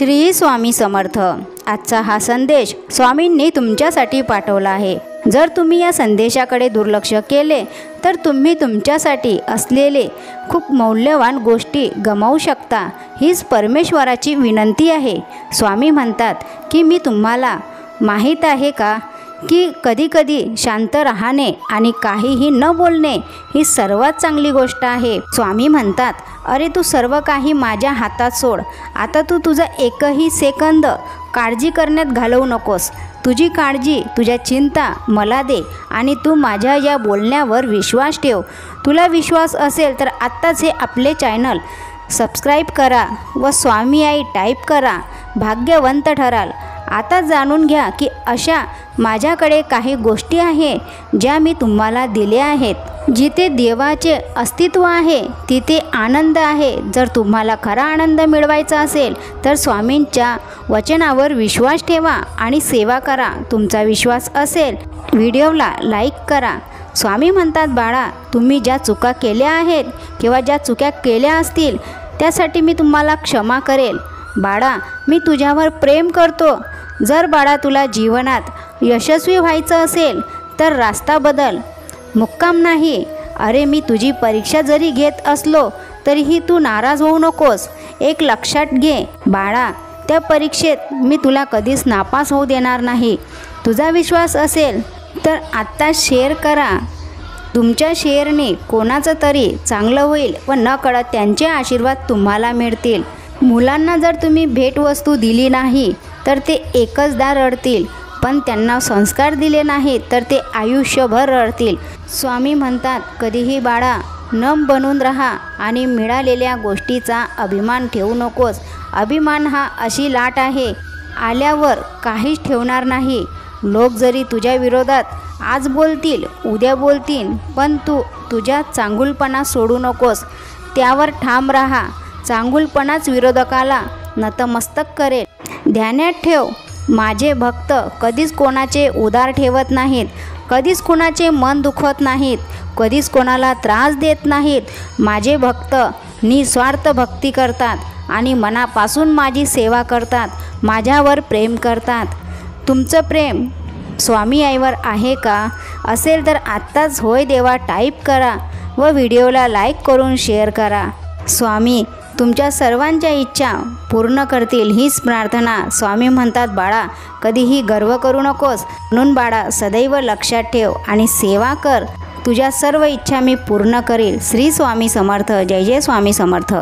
श्री स्वामी समर्थ। आजचा हा संदेश स्वामींनी तुमच्यासाठी पाठवला आहे। जर तुम्ही या संदेशाकडे दुर्लक्ष केले तर तुम्ही तुमच्यासाठी असलेले खूप मौल्यवान गोष्टी गमावू शकता। हीच परमेश्वराची विनंती आहे। स्वामी म्हणतात की मी तुम्हाला माहीत आहे का की कधीकधी शांत राहणे आणि काहीही न बोलणे ही सर्वात चांगली गोष्ट आहे। स्वामी म्हणतात, अरे तू सर्व काही माझ्या हातात सोड। आता तू तुझा एकही सेकंद काळजी करण्यात घालवू नकोस। तुझी काळजी, तुझ्या चिंता मला दे आणि तू माझ्या या बोलण्यावर विश्वास ठेव। तुला विश्वास असेल तर आत्ताच हे आपले चॅनल सबस्क्राईब करा व स्वामी आई टाईप करा, भाग्यवंत ठराल। आता जाणून घ्या की अशा माझ्याकडे काही गोष्टी आहे ज्या मी तुम्हाला दिल्या आहेत। जिथे देवाचे अस्तित्व आहे तिथे आनंद आहे। जर तुम्हाला खरा आनंद मिळवायचा असेल तर स्वामींच्या वचनावर विश्वास ठेवा आणि सेवा करा। तुमचा विश्वास असेल व्हिडिओला लाईक करा। स्वामी म्हणतात, बाळा तुम्ही ज्या चुका केल्या आहेत किंवा ज्या चुका केल्या असतील त्यासाठी मी तुम्हाला क्षमा करेल। बाळा मी तुझ्यावर प्रेम करतो। जर बाळा तुला जीवनात यशस्वी व्हायचं असेल तर रास्ता बदल, मुक्काम नाही। अरे मी तुझी परीक्षा जरी घेत असलो तरीही तू नाराज होऊ नकोस। एक लक्षात घे बाळा, त्या परीक्षेत मी तुला कधीच नापास होऊ देणार नाही। तुझा विश्वास असेल तर आत्ता शेअर करा। तुमच्या शेअरने कोणाचं तरी चांगलं होईल व नकळत त्यांचे आशीर्वाद तुम्हाला मिळतील। मुलांना जर तुम्ही भेटवस्तू दिली नाही तर ते एकचदा रडतील, पण त्यांना संस्कार दिले नाहीत तर ते आयुष्यभर रडतील। स्वामी म्हणतात, कधीही बाळा नम बनून राहा आणि मिळालेल्या गोष्टीचा अभिमान ठेवू नकोस। अभिमान हा अशी लाट आहे, आल्यावर काहीच ठेवणार नाही। लोक जरी तुझ्या विरोधात आज बोलतील उद्या बोलतील, पण तू तुझ्या चांगुलपणा सोडू नकोस, त्यावर ठाम राहा। चांगुलपणाच विरोधकाला नतमस्तक करेल। ध्यानात ठेव, माझे भक्त कधीच कोणाचे उधार ठेवत नाहीत, कधीच कोणाचे मन दुखवत नाहीत, कधीच कोणाला त्रास देत नाहीत। माझे भक्त निस्वार्थ भक्ती करतात आणि मनापासून माझी सेवा करतात, माझ्यावर प्रेम करतात। तुमचं प्रेम स्वामी आईवर आहे का? असेल तर आत्ताच होय देवा टाईप करा व व्हिडिओला लाईक करून शेअर करा। स्वामी तुमच्या सर्वांच्या इच्छा पूर्ण करतील हीच प्रार्थना। स्वामी म्हणतात, बाळा कधीही गर्व करू नकोस। म्हणून बाळा सदैव लक्षात ठेव आणि सेवा कर। तुझ्या सर्व इच्छा मी पूर्ण करेल। श्री स्वामी समर्थ। जय जय स्वामी समर्थ।